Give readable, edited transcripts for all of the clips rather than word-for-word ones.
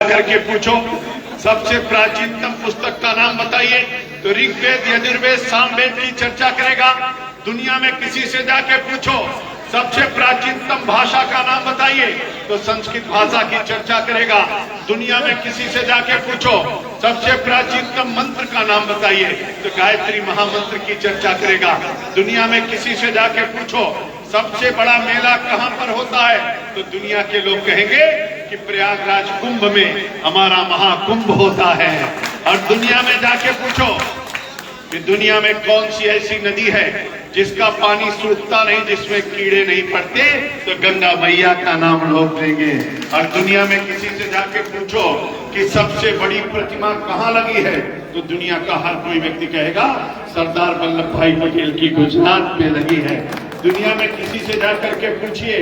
करके पूछो सबसे प्राचीनतम पुस्तक का नाम बताइए, तो ऋग्वेद, यजुर्वेद, सामवेद की चर्चा करेगा। दुनिया में किसी से जाके पूछो सबसे प्राचीनतम भाषा का नाम बताइए, तो संस्कृत भाषा की चर्चा करेगा। दुनिया में किसी से जाके पूछो सबसे प्राचीनतम मंत्र का नाम बताइए, तो गायत्री महामंत्र की चर्चा करेगा। दुनिया में किसी से जाके पूछो सबसे बड़ा मेला कहां पर होता है, तो दुनिया के लोग कहेंगे कि प्रयागराज कुंभ में हमारा महाकुंभ होता है। और दुनिया में जाके पूछो कि दुनिया में कौन सी ऐसी नदी है जिसका पानी सूखता नहीं, जिसमें कीड़े नहीं पड़ते, तो गंगा मैया का नाम लोग लेंगे। और दुनिया में किसी से जाके पूछो कि सबसे बड़ी प्रतिमा कहाँ लगी है, तो दुनिया का हर कोई व्यक्ति कहेगा सरदार वल्लभ भाई पटेल की गुजरात में लगी है। दुनिया में किसी से जाकर के पूछिए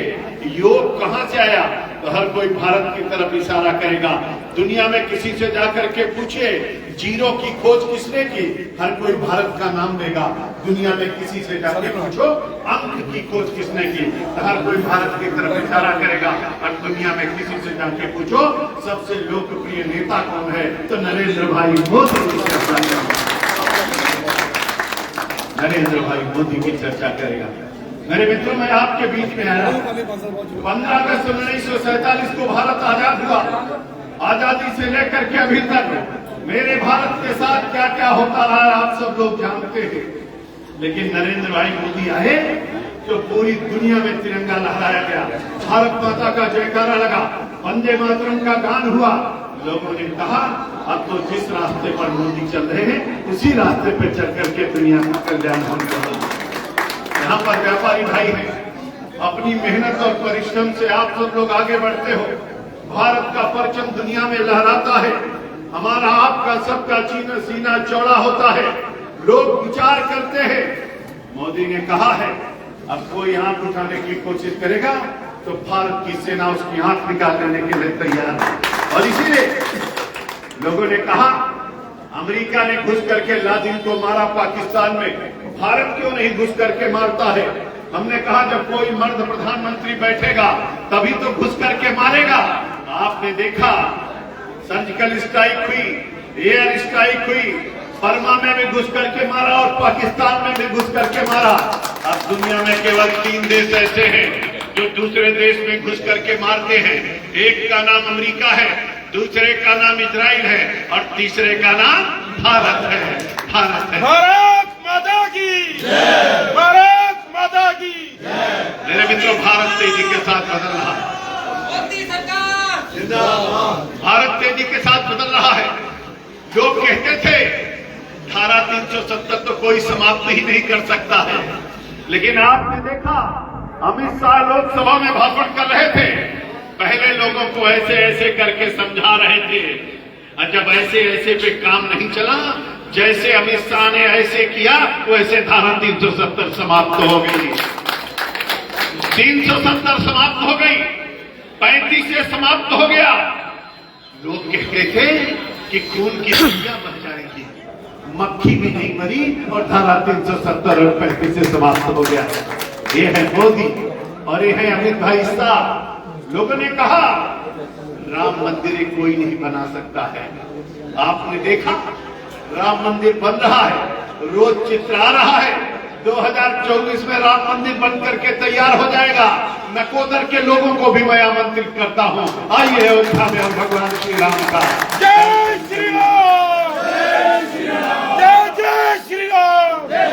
योग कहाँ से आया, तो हर कोई भारत की तरफ इशारा करेगा। दुनिया में किसी से जाकर के पूछिए जीरो की खोज किसने की, हर कोई भारत का नाम देगा। दुनिया में किसी से जाके पूछो अंक की खोज किसने की, तो हर कोई भारत की तरफ इशारा करेगा। और दुनिया में किसी से जाके पूछो सबसे लोकप्रिय नेता कौन है, तो नरेंद्र भाई मोदी की चर्चा, नरेंद्र भाई मोदी की चर्चा करेगा। मेरे मित्रों, मैं आपके बीच में आया 15 अगस्त 1947 को भारत आजाद हुआ। आजादी से लेकर के अभी तक मेरे भारत के साथ क्या क्या होता रहा आप सब लोग जानते हैं। लेकिन नरेंद्र भाई मोदी आए तो पूरी दुनिया में तिरंगा लहराया गया, भारत माता का जयकारा लगा, वंदे मातरम का गान हुआ। लोगों ने कहा अब तो जिस रास्ते पर मोदी चल रहे हैं उसी रास्ते पर चल करके दुनिया का कल्याण होगा। यहाँ पर व्यापारी भाई हैं, अपनी मेहनत और परिश्रम से आप सब लोग आगे बढ़ते हो, भारत का परचम दुनिया में लहराता है, हमारा आपका सबका सीना चौड़ा होता है, लोग विचार करते हैं। मोदी ने कहा है अब कोई आंख उठाने की कोशिश करेगा तो भारत की सेना उसकी आंख निकाल लेने के लिए तैयार है। और इसीलिए लोगों ने कहा अमेरिका ने घुस करके लादेन को मारा पाकिस्तान में, भारत क्यों नहीं घुस करके मारता है। हमने कहा जब कोई मर्द प्रधानमंत्री बैठेगा तभी तो घुस करके मारेगा। आपने देखा सर्जिकल स्ट्राइक हुई, एयर स्ट्राइक हुई, बर्मा में भी घुस करके मारा और पाकिस्तान में भी घुस करके मारा। अब दुनिया में केवल 3 देश ऐसे हैं जो दूसरे देश में घुस करके मारते हैं। एक का नाम अमेरिका है, दूसरे का नाम इजराइल है और तीसरे का नाम भारत है। भारत है। भारत माता की जय, भारत माता की जय। मेरे मित्रों, भारत तेजी के साथ बदल रहा है, मोदी सरकार जिंदाबाद। भारत तेजी के साथ बदल रहा है। लोग कहते थे धारा 370 तो कोई समाप्त ही नहीं कर सकता है, लेकिन आपने देखा अमित शाह लोकसभा में भाषण कर रहे थे, पहले लोगों को ऐसे ऐसे करके समझा रहे थे, और जब ऐसे ऐसे पे काम नहीं चला, जैसे अमित शाह ने ऐसे किया वैसे धारा 370 समाप्त हो गई। 370 समाप्त हो गई, 35 से समाप्त हो गया। लोग कहते थे कि खून की नदियां बह जाएंगी, मक्खी भी नहीं मरी और धारा 370 और 35 से समाप्त हो गया। ये है मोदी और ये है अमित भाई शाह। लोगों ने कहा राम मंदिर कोई नहीं बना सकता है। आपने देखा राम मंदिर बन रहा है, रोज चित्र आ रहा है। 2024 में राम मंदिर बन करके तैयार हो जाएगा। नकोदर के लोगों को भी मैं आमंत्रित करता हूं, आइए अयोध्या में और भगवान श्री राम का जय श्री राम, जय श्री राम, जय जय श्री राम, जय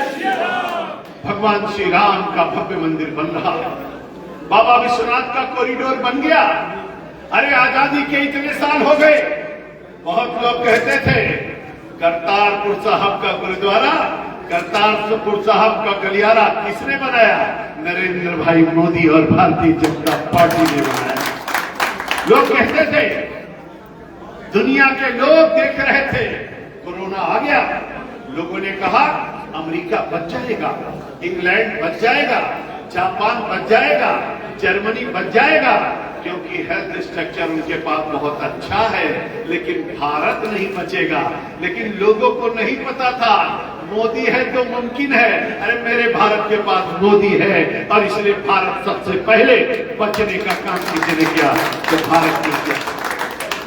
श्री राम। भगवान श्री राम का भव्य मंदिर बन रहा है। बाबा विश्वनाथ का कॉरिडोर बन गया। अरे आजादी के इतने साल हो गए, बहुत लोग कहते थे करतारपुर साहब का गुरुद्वारा, करतारपुर साहब का गलियारा किसने बनाया? नरेंद्र भाई मोदी और भारतीय जनता पार्टी ने बनाया। लोग कहते थे, दुनिया के लोग देख रहे थे, कोरोना आ गया, लोगों ने कहा अमेरिका बच जाएगा, इंग्लैंड बच जाएगा, जापान बच जाएगा, जर्मनी बच जाएगा, क्योंकि हेल्थ स्ट्रक्चर उनके पास बहुत अच्छा है, लेकिन भारत नहीं बचेगा। लेकिन लोगों को नहीं पता था मोदी है तो मुमकिन है। अरे मेरे भारत के पास मोदी है और इसलिए भारत सबसे पहले बचने का काम किसी ने किया तो भारत ने किया।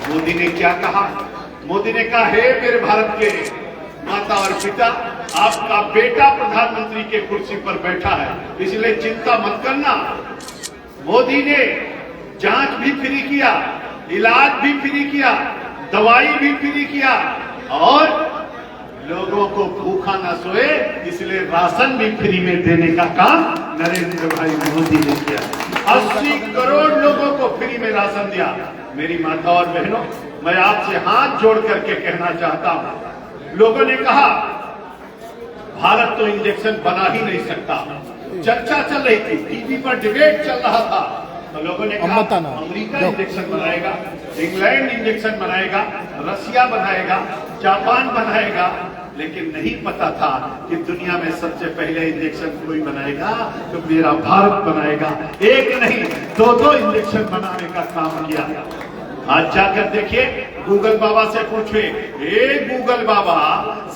मोदी ने क्या कहा? मोदी ने कहा, हे मेरे भारत के माता और पिता, आपका बेटा प्रधानमंत्री के कुर्सी पर बैठा है, इसलिए चिंता मत करना। मोदी ने जांच भी फ्री किया, इलाज भी फ्री किया, दवाई भी फ्री किया और लोगों को भूखा न सोए इसलिए राशन भी फ्री में देने का काम नरेंद्र भाई मोदी ने किया। 80 करोड़ लोगों को फ्री में राशन दिया। मेरी माता और बहनों, मैं आपसे हाथ जोड़ करके कहना चाहता हूं, लोगों ने कहा भारत तो इंजेक्शन बना ही नहीं सकता, चर्चा चल रही थी, टीवी पर डिबेट चल रहा था, तो लोगों ने कहा अमेरिका इंजेक्शन बनाएगा, इंग्लैंड इंजेक्शन बनाएगा, रशिया बनाएगा, जापान बनाएगा, लेकिन नहीं पता था कि दुनिया में सबसे पहले इंजेक्शन कोई बनाएगा तो मेरा भारत बनाएगा। एक नहीं, दो इंजेक्शन बनाने का काम किया। आज जाकर देखिए, गूगल बाबा से पूछे, ए गूगल बाबा,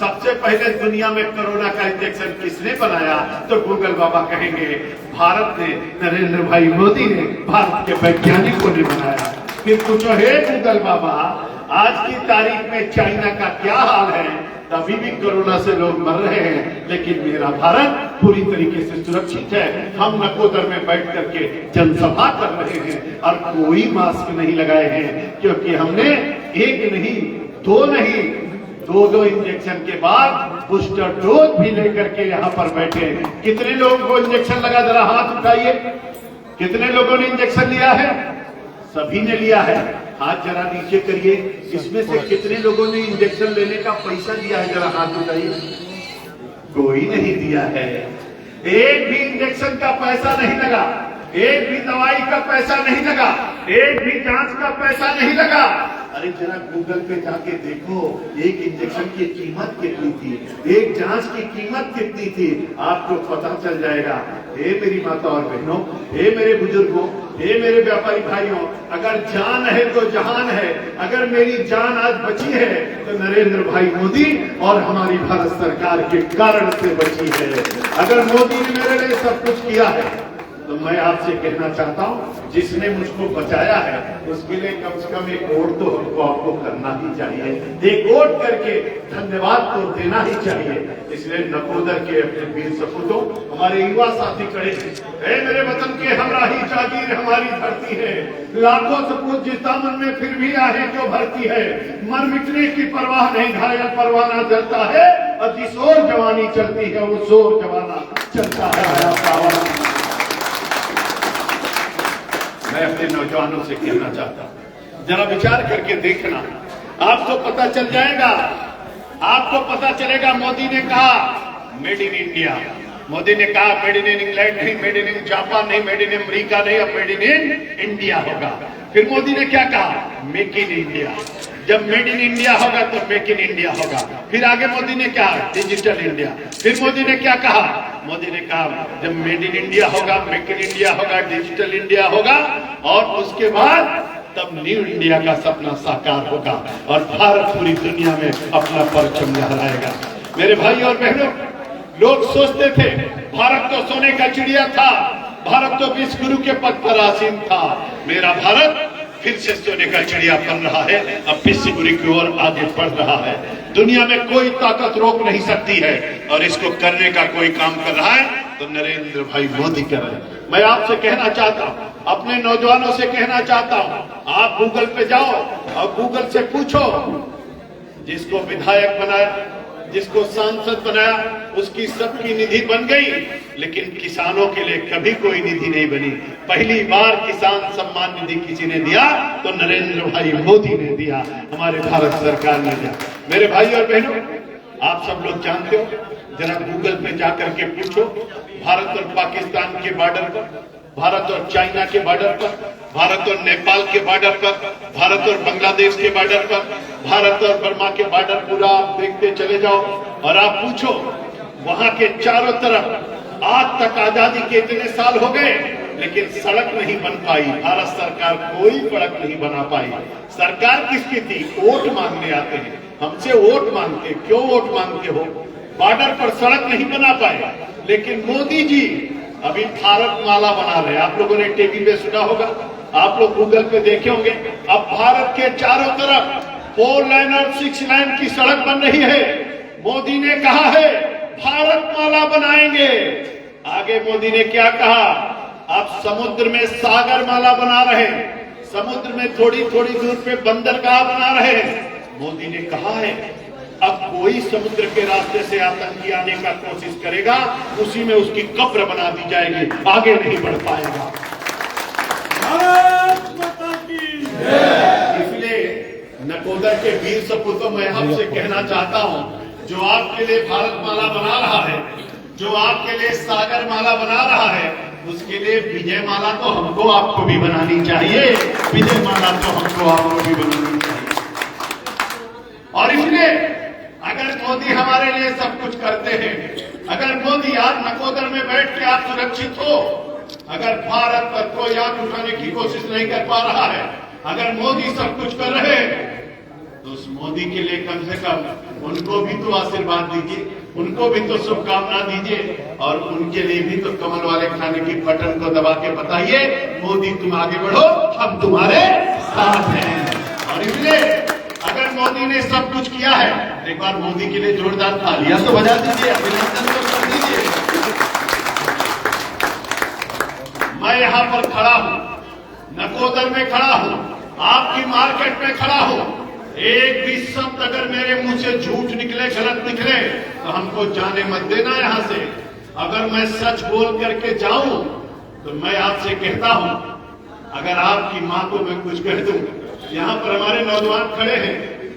सबसे पहले दुनिया में कोरोना का इंजेक्शन किसने बनाया? तो गूगल बाबा कहेंगे भारत ने, नरेंद्र भाई मोदी ने, भारत के वैज्ञानिकों ने बनाया। फिर पूछो, हे गूगल बाबा, आज की तारीख में चाइना का क्या हाल है? अभी भी कोरोना से लोग मर रहे हैं, लेकिन मेरा भारत पूरी तरीके से सुरक्षित है। हम नकोदर में बैठ करके जनसभा कर रहे हैं और कोई मास्क नहीं लगाए हैं, क्योंकि हमने एक नहीं, दो नहीं, दो इंजेक्शन के बाद बूस्टर डोज भी लेकर के यहाँ पर बैठे हैं। कितने लोगों को इंजेक्शन लगा? जरा हाथ उठाइए। कितने लोगों ने इंजेक्शन लिया है? सभी ने लिया है। हाथ जरा नीचे करिए। इसमें से कितने लोगों ने इंजेक्शन लेने का पैसा दिया है? जरा हाथ उठाइए। कोई नहीं दिया है। एक भी इंजेक्शन का पैसा नहीं लगा, एक भी दवाई का पैसा नहीं लगा, एक भी जांच का पैसा नहीं लगा। अरे जरा गूगल पे जाके देखो, एक इंजेक्शन की कीमत कितनी थी, एक जांच की कीमत कितनी थी, आपको पता चल जाएगा। हे मेरी माता और बहनों, हे मेरे बुजुर्गों, हे मेरे व्यापारी भाइयों, अगर जान है तो जहान है। अगर मेरी जान आज बची है तो नरेंद्र भाई मोदी और हमारी भारत सरकार के कारण से बची है। अगर मोदी ने मेरे लिए सब कुछ किया है तो मैं आपसे कहना चाहता हूं, जिसने मुझको बचाया है उसके लिए कम से कम एक वोट तो हमको आपको करना ही चाहिए। एक वोट करके धन्यवाद तो देना ही चाहिए। इसलिए नकोदर के अपने वीर सपूतों, हमारे युवा साथी खड़े हैं, मेरे वतन के हमराही जागीर हमारी धरती है, लाखों सपूत जिस दामन में फिर भी आहे क्यों भरती है, मर मिटने की परवाह नहीं, घायल परवाना जलता है और जिस ओर जवानी चलती है उस ओर जवाना चलता है। मैं अपने नौजवानों से कहना चाहता हूं, जरा विचार करके देखना, आपको पता चल जाएगा, आपको पता चलेगा। मोदी ने कहा मेड इन इंडिया, मोदी ने कहा मेड इन इंग्लैंड नहीं, मेड इन जापान नहीं, मेड इन अमेरिका नहीं, अब मेड इन इंडिया होगा। फिर मोदी ने क्या कहा? Make in India. जब मेड इन इंडिया होगा तो मेक इन इंडिया होगा। फिर आगे मोदी ने कहा डिजिटल इंडिया। फिर मोदी ने क्या कहा? मोदी ने कहा जब मेड इन इंडिया होगा, मेक इन इंडिया होगा, डिजिटल इंडिया होगा और उसके बाद तब न्यू इंडिया का सपना साकार होगा और भारत पूरी दुनिया में अपना परचम लहराएगा। मेरे भाई और बहनों, लोग सोचते थे भारत तो सोने का चिड़िया था, भारत तो विश्व गुरु के पद पर आसीन था। मेरा भारत फिर से सोने का चिड़िया बन रहा है, अब विश्व गुरु की ओर आगे बढ़ रहा है। दुनिया में कोई ताकत रोक नहीं सकती है और इसको करने का कोई काम कर रहा है तो नरेंद्र भाई मोदी कर रहे हैं। मैं आपसे कहना चाहता हूं, अपने नौजवानों से कहना चाहता हूं, आप गूगल पे जाओ और गूगल से पूछो, जिसको विधायक बनाया, जिसको सांसद बनाया, उसकी सबकी निधि बन गई, लेकिन किसानों के लिए कभी कोई निधि नहीं बनी। पहली बार किसान सम्मान निधि किसी ने दिया तो नरेंद्र भाई मोदी ने दिया, हमारे भारत सरकार ने दिया। मेरे भाई और बहनों, आप सब लोग जानते हो, जरा गूगल पे जाकर के पूछो, भारत और पाकिस्तान के बॉर्डर पर, भारत और चाइना के बॉर्डर पर, भारत और नेपाल के बॉर्डर पर, भारत और बांग्लादेश के बॉर्डर पर, भारत और बर्मा के बॉर्डर, पूरा आप देखते चले जाओ और आप पूछो, वहां के चारों तरफ आज तक आजादी के इतने साल हो गए लेकिन सड़क नहीं बन पाई। भारत सरकार कोई सड़क नहीं बना पाई। सरकार किसकी थी? वोट मांगने आते हैं, हमसे वोट मांगते। क्यों वोट मांगते हो? बॉर्डर पर सड़क नहीं बना पाए, लेकिन मोदी जी अभी भारत माला बना रहे। आप लोगों ने टीवी पे सुना होगा, आप लोग गूगल पे देखे होंगे, अब भारत के चारों तरफ 4 लाइन और 6 लाइन की सड़क बन रही है। मोदी ने कहा है भारत माला बनाएंगे। आगे मोदी ने क्या कहा, आप समुद्र में सागर माला बना रहे हैं, समुद्र में थोड़ी थोड़ी दूर पे बंदरगाह बना रहे हैं। मोदी ने कहा है अब कोई समुद्र के रास्ते से आतंकी आने का कोशिश करेगा, उसी में उसकी कब्र बना दी जाएगी, आगे नहीं बढ़ पाएगा। भारत माता की जय। इसलिए नकोदर के वीर सपूतों मैं आपसे कहना चाहता हूं, जो आपके लिए भारत माला बना रहा है, जो आपके लिए सागर माला बना रहा है, उसके लिए विजय माला तो हमको आपको भी बनानी चाहिए। विजय माला तो हमको आपको भी बनानी चाहिए। और इसलिए अगर मोदी हमारे लिए सब कुछ करते हैं, अगर मोदी आज नकोदर में बैठ के आप सुरक्षित हो, अगर भारत पर कोई आंख उठाने की कोशिश नहीं कर पा रहा है, अगर मोदी सब कुछ कर रहे हैं, तो उस मोदी के लिए कम से कम उनको भी तो आशीर्वाद दीजिए, उनको भी तो शुभकामना दीजिए, और उनके लिए भी तो कमल वाले खाने की बटन को दबा के बताइए मोदी तुम आगे बढ़ो, हम तुम्हारे साथ हैं। और इसलिए अगर मोदी ने सब कुछ किया है, एक बार मोदी के लिए जोरदार तालियां तो बजा दीजिए, अभिनंदन तो कर दीजिए। मैं यहाँ पर खड़ा हूँ, नकोदर में खड़ा हूँ, आपकी मार्केट में खड़ा हूँ। एक भी शब्द अगर मेरे मुंह से झूठ निकले, गलत निकले, तो हमको जाने मत देना यहाँ से। अगर मैं सच बोल करके जाऊं तो मैं आपसे कहता हूं, अगर आपकी माँ को मैं कुछ कह दूं, यहाँ पर हमारे नौजवान खड़े हैं,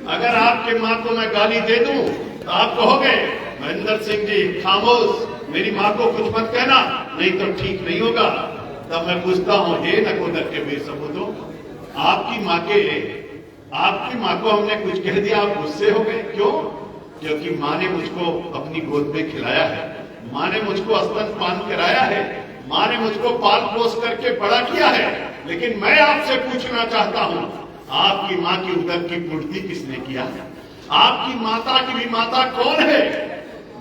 अगर आपके माँ को मैं गाली दे दूं तो आप कहोगे महेंद्र सिंह जी खामोश, मेरी माँ को कुछ मत कहना, नहीं तो ठीक नहीं होगा। तब मैं पूछता हूं, हे नकोदर के वीर सपूतों, आपकी माँ को हमने कुछ कह दिया, आप गुस्से हो गए, क्यों? क्योंकि माँ ने मुझको अपनी गोद में खिलाया है, माँ ने मुझको स्तनपान कराया है, माँ ने मुझको पाल पोस करके बड़ा किया है। लेकिन मैं आपसे पूछना चाहता हूँ, आपकी माँ की उदर की पूर्ति किसने किया है? आपकी माता की भी माता कौन है?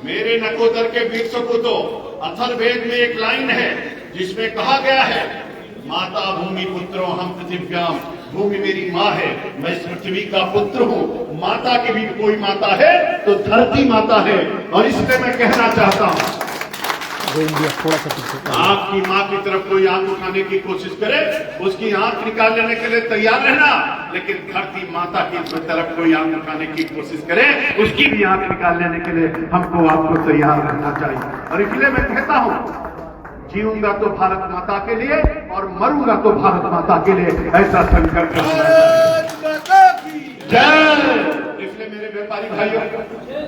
मेरे नकोदर के वीर सपूतों, अथर्ववेद में एक लाइन है जिसमें कहा गया है, माता भूमि पुत्रो हम पृथिव्याम, भूमि मेरी माँ है, मैं इस पृथ्वी का पुत्र हूँ। माता की भी कोई माता है तो धरती माता है। और इसलिए मैं कहना चाहता हूँ, आपकी माँ की तरफ कोई आंख उठाने की कोशिश करे, उसकी आंख निकाल लेने के लिए तैयार रहना, लेकिन धरती माता की तरफ कोई आंख उठाने की कोशिश करे, उसकी भी आंख निकाल लेने के लिए हमको आपको तैयार रहना चाहिए। और इसलिए मैं कहता हूँ, जीऊंगा तो भारत माता के लिए और मरूंगा तो भारत माता के लिए, ऐसा संकल्प जय। इसलिए मेरे व्यापारी भाइयों,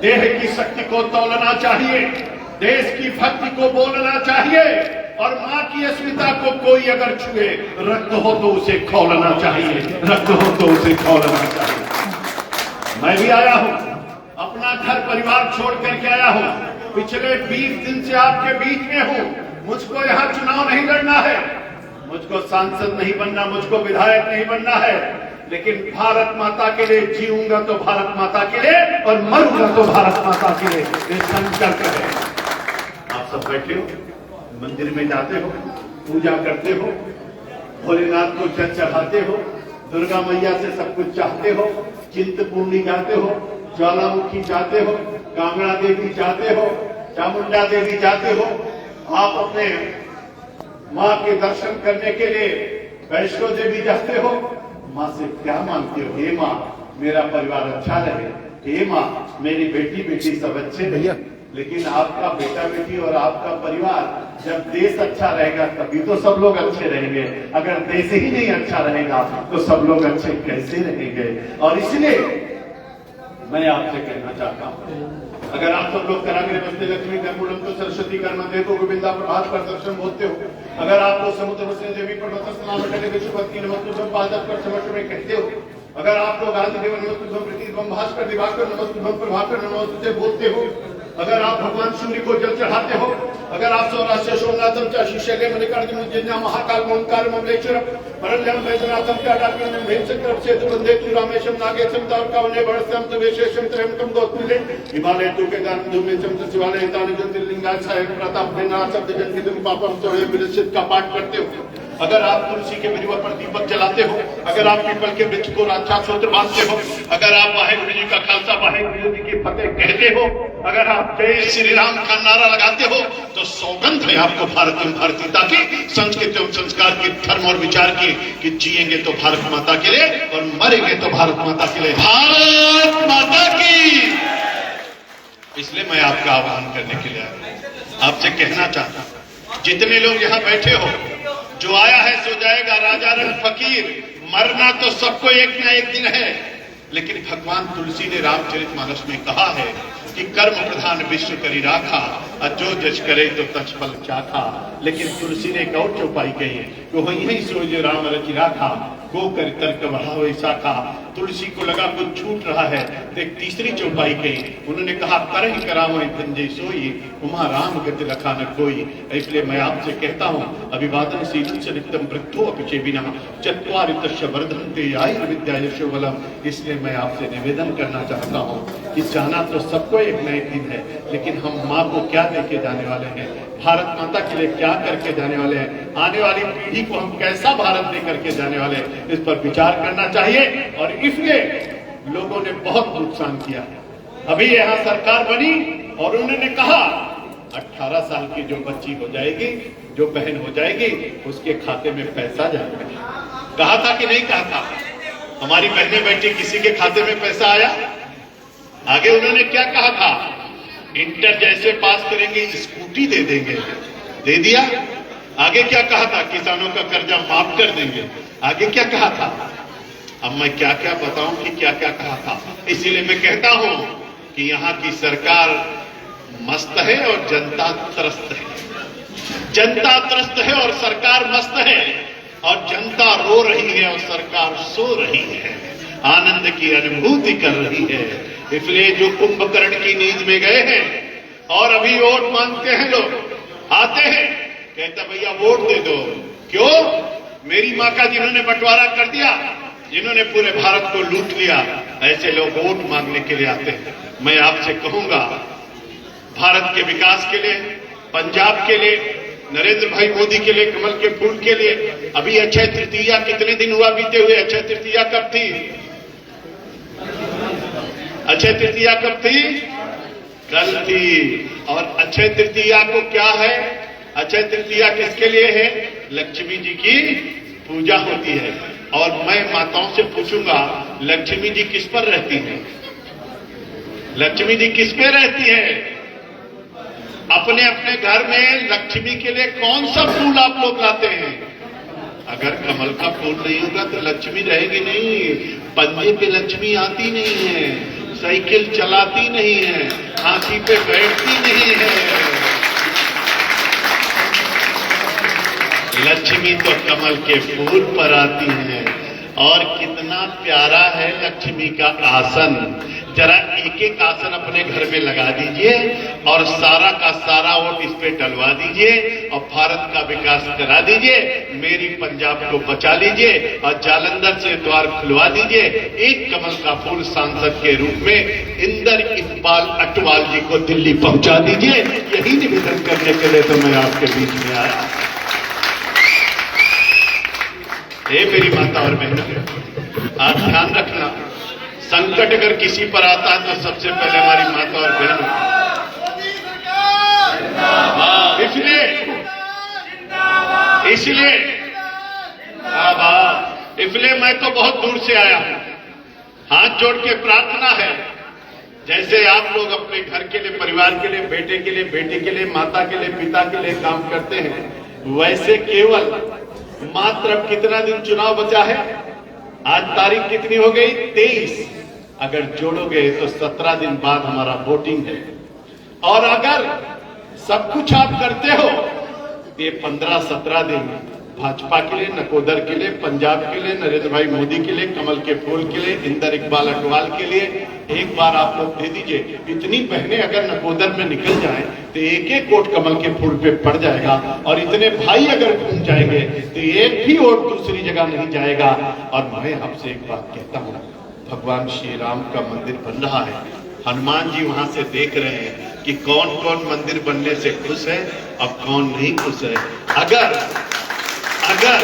देह की शक्ति को तौलना चाहिए, देश की भक्ति को बोलना चाहिए, और माँ की अस्मिता को कोई अगर छुए, रक्त हो तो उसे खौलना चाहिए, रक्त हो तो उसे खौलना चाहिए। मैं भी आया हूँ, अपना घर परिवार छोड़ करके आया हूँ, पिछले 20 दिन से आपके बीच में हूँ। मुझको यहाँ चुनाव नहीं लड़ना है, मुझको सांसद नहीं बनना, मुझको विधायक नहीं बनना है, लेकिन भारत माता के लिए जीऊंगा तो भारत माता के लिए और मरूंगा तो भारत माता के लिए, ये संकल्प है। आप सब बैठे हो, मंदिर में जाते हो, पूजा करते हो, भोलेनाथ को जल चढ़ाते हो, दुर्गा मैया से सब कुछ चाहते हो, चिंतपूर्णी जाते हो, ज्वालामुखी जाते हो, कांगड़ा देवी जाते हो, चामुंडा देवी जाते हो। आप अपने माँ के दर्शन करने के लिए वैष्णो देवी जाते हो, माँ से क्या मांगते हो? हे माँ, मेरा परिवार अच्छा रहे, हे माँ, मेरी बेटी बेटी सब अच्छे रहे। लेकिन आपका बेटा बेटी और आपका परिवार, जब देश अच्छा रहेगा तभी तो सब लोग अच्छे रहेंगे। अगर देश ही नहीं अच्छा रहेगा तो सब लोग अच्छे कैसे रहेंगे? और इसलिए मैं आपसे कहना चाहता हूँ, अगर आप सब लोग करागे नमस्ते लक्ष्मी कर्मूलम तो सरस्वती कर्मदेव को गोविंदा प्रभात पर दर्शन बोलते हो, अगर आप लोग समुद्र से देवी पर्वत स्नान करके विश्वपति नमस्तुभ्यं पादप पर समर्थ में कहते हो, अगर आप लोग आदिदेव नमस्तुभ्यं प्रतिदिवं भास्कर दिवाकर नमस्तुभ्यं प्रभाकर नमस्ते बोलते हो, अगर आप भगवान सूर्य को जल चढ़ाते हो, अगर आप सौराष्ट्र सोमनाथम च शिशल्य मल्लिकार्जुन उज्जैन महाकाल ओंकार ममलेश्वर परल्यम वैद्यनाथम च डाकिन भेमशंकर सेतु वंदे तु रामेशम नागेशम तारकावने बरस्यम तु विशेषम त्रयंकम गोत्मिले हिमालय तु केदार धूमेशम तु शिवालय तानि ज्योतिर्लिंगाय साय प्रताप देना शब्द जन की तुम पापम चढ़े विरचित का पाठ करते हो। अगर आप तुलसी के बिरुवा पर दीपक जलाते हो, अगर आप पीपल के वृक्ष को रक्षा सूत्र बांधते हो, अगर आप वाहेगुरु जी का खालसा वाहेगुरु जी की फतेह कहते हो, अगर आप जय श्री राम का नारा लगाते हो, तो सौगंध है आपको भारत एवं भारतीयता की, संस्कृति एवं संस्कार की, धर्म और विचार की, कि जिएंगे तो भारत माता के लिए और मरेंगे तो भारत माता के लिए। भारत माता की। इसलिए मैं आपका आह्वान करने के लिए आया, आपसे कहना चाहता हूं, जितने लोग यहाँ बैठे हो, जो आया है सो जाएगा, राजा रंग फकीर, मरना तो सबको एक न एक दिन है। लेकिन भगवान तुलसी ने रामचरितमानस में कहा है कि कर्म प्रधान विश्व करी राखा, जो जस करे तो तछ फल चाखा। लेकिन तुलसी ने एक और चौपाई कही है कि वही सो जो राम रचि राखा, गो कर तर्क बढ़ाओ शाखा। तुलसी को लगा कुछ छूट रहा है, तो एक तीसरी चौपाई कही, उन्होंने कहा करहि करावो धनंजय सोई, उमा राम गति लखा न कोई। इसलिए मैं आपसे कहता हूँ, अभिवादन शील नित्यम वृद्धो अपि विनः चत्वारि तस्य वर्धन्ते आयुर्विद्या यशो बलम्। इसलिए मैं आपसे निवेदन करना चाहता हूँ कि जाना तो सबको एक न एक दिन है, लेकिन हम माँ को क्या देके जाने वाले हैं, भारत माता के लिए क्या करके जाने वाले हैं, आने वाली पीढ़ी को हम कैसा भारत दे करके जाने वाले हैं, इस पर विचार करना चाहिए। और इसलिए लोगों ने बहुत नुकसान किया। अभी यहाँ सरकार बनी और उन्होंने कहा 18 साल की जो बच्ची हो जाएगी, जो बहन हो जाएगी, उसके खाते में पैसा जाएगा। कहा था कि नहीं कहा था? हमारी बहनें बेटी किसी के खाते में पैसा आया? आगे उन्होंने क्या कहा था? इंटर जैसे पास करेंगे स्कूटी दे देंगे, दे दिया। आगे क्या कहा था? किसानों का कर्जा माफ कर देंगे। आगे क्या कहा था? अब मैं क्या क्या बताऊं कि क्या क्या कहा था। इसीलिए मैं कहता हूं कि यहाँ की सरकार मस्त है और जनता त्रस्त है। जनता त्रस्त है और सरकार मस्त है, और जनता रो रही है और सरकार सो रही है, आनंद की अनुभूति कर रही है। इसलिए जो कुंभकर्ण की नींद में गए हैं और अभी वोट मांगते हैं, लोग आते हैं, कहता भैया वोट दे दो। क्यों? मेरी माँ का जिन्होंने बंटवारा कर दिया, जिन्होंने पूरे भारत को लूट लिया, ऐसे लोग वोट मांगने के लिए आते हैं। मैं आपसे कहूंगा, भारत के विकास के लिए, पंजाब के लिए, नरेंद्र भाई मोदी के लिए, कमल के फूल के लिए, अभी अक्षय तृतीया कितने दिन हुआ बीते हुए? अक्षय तृतीया कब थी? अक्षय तृतीया कब थी? कल थी। और अक्षय तृतीया को क्या है? अक्षय तृतीया किसके लिए है? लक्ष्मी जी की पूजा होती है। और मैं माताओं से पूछूंगा, लक्ष्मी जी किस पर रहती हैं? लक्ष्मी जी किस पे रहती है? अपने अपने घर में लक्ष्मी के लिए कौन सा फूल आप लोग लाते हैं? अगर कमल का फूल नहीं होगा तो लक्ष्मी रहेगी नहीं। पंजे पे लक्ष्मी आती नहीं है, साइकिल चलाती नहीं है, हाथी पे बैठती नहीं है। लक्ष्मी तो कमल के फूल पर आती है। और कितना प्यारा है लक्ष्मी का आसन। जरा एक एक आसन अपने घर में लगा दीजिए और सारा का सारा वोट इस पे डलवा दीजिए और भारत का विकास करा दीजिए। मेरी पंजाब को बचा लीजिए और जालंधर से द्वार खुलवा दीजिए। एक कमल का फूल सांसद के रूप में इंदर इकबाल अटवाल जी को दिल्ली पहुंचा दीजिए। यही निवेदन करने के लिए तो मैं आपके बीच में आया। हे मेरी माता और बहनों, आप ध्यान रखना, संकट अगर किसी पर आता है तो सबसे पहले हमारी माता और बहनों। इसलिए मैं तो बहुत दूर से आया हूं। हाथ जोड़ के प्रार्थना है, जैसे आप लोग अपने घर के लिए, परिवार के लिए, बेटे के लिए, बेटी के लिए, माता के लिए, पिता के लिए काम करते हैं, वैसे केवल मात्र अब कितना दिन चुनाव बचा है? आज तारीख कितनी हो गई? 23। अगर जोड़ोगे तो 17 दिन बाद हमारा वोटिंग है। और अगर सब कुछ आप करते हो तो ये 15-17 दिन भाजपा के लिए, नकोदर के लिए, पंजाब के लिए, नरेंद्र भाई मोदी के लिए, कमल के फूल के लिए, इंदर इकबाल अटवाल के लिए एक बार आप लोग दे दीजिए। इतनी बहनें अगर नकोदर में निकल जाएं तो एक एक वोट कमल के फूल पे पड़ जाएगा। और इतने भाई अगर घूम जाएंगे तो एक भी वोट दूसरी जगह नहीं जाएगा। और मैं आपसे एक बात कहता हूँ, भगवान श्री राम का मंदिर बन रहा है। हनुमान जी वहां से देख रहे हैं कि कौन कौन मंदिर बनने से खुश है और कौन नहीं खुश है। अगर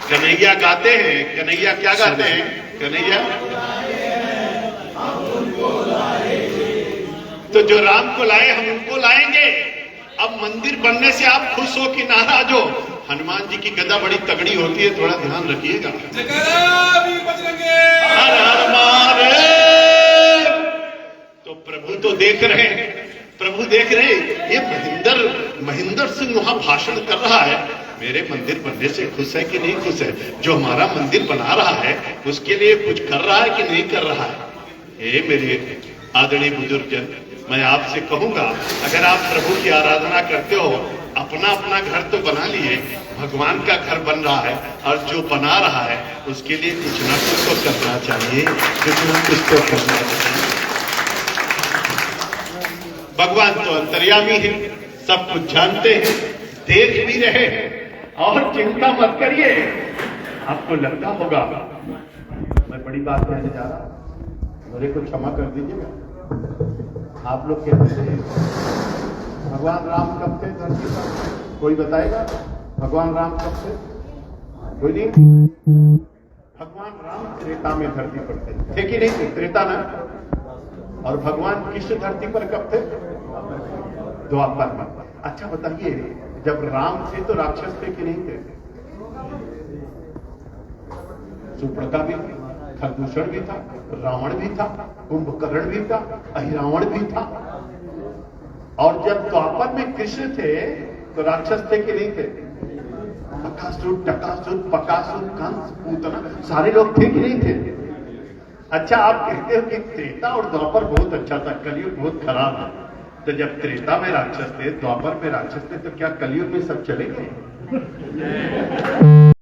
कन्हैया गाते हैं, कन्हैया क्या गाते हैं? कन्हैया तो जो राम को लाए हम उनको लाएंगे। अब मंदिर बनने से आप खुश हो कि नाराज हो? हनुमान जी की गदा बड़ी तगड़ी होती है, थोड़ा ध्यान रखिएगा। हर हर महादेव। तो प्रभु तो देख रहे हैं, प्रभु देख रहे हैं, ये महेंद्र सिंह वहां भाषण कर रहा है, मेरे मंदिर बनने से खुश है कि नहीं खुश है? जो हमारा मंदिर बना रहा है उसके लिए कुछ कर रहा है कि नहीं कर रहा है? हे मेरे आदरणीय बुजुर्गजन, मैं आपसे कहूंगा, अगर आप प्रभु की आराधना करते हो, अपना अपना घर तो बना लिए, भगवान का घर बन रहा है, और जो बना रहा है उसके लिए कुछ ना कुछ तो करना चाहिए, कुछ ना कुछ तो करना चाहिए। भगवान तो अंतर्यामी है, सब कुछ जानते हैं, देख भी रहे हैं, और चिंता मत करिए। आपको लगता होगा मैं बड़ी बात कहने जा रहा हूं, मेरे को क्षमा कर दीजिएगा। आप लोग कहते थे भगवान राम कब थे धरती पर? कोई बताएगा भगवान राम कब थे? कोई नहीं। भगवान राम त्रेता में धरती पर थे कि नहीं थे? त्रेता ना। और भगवान कृष्ण धरती पर कब थे? द्वापर में। अच्छा बताइए, जब राम थे तो राक्षस थे कि नहीं थे? सुपर्णा भी थी, खरदूषण भी था, रावण भी था, कुंभकर्ण भी था, अहिरावण भी था। और जब द्वापर में कृष्ण थे तो राक्षस थे कि नहीं थे? बकासुर, टकासुर, पकासुर, कंस, पूतना, सारे लोग थे कि नहीं थे? अच्छा, आप कहते हो कि त्रेता और द्वापर बहुत अच्छा था, कलयुग बहुत खराब है। तो जब त्रेता में राक्षस थे, द्वापर में राक्षस थे, तो क्या कलयुग में सब चले गए?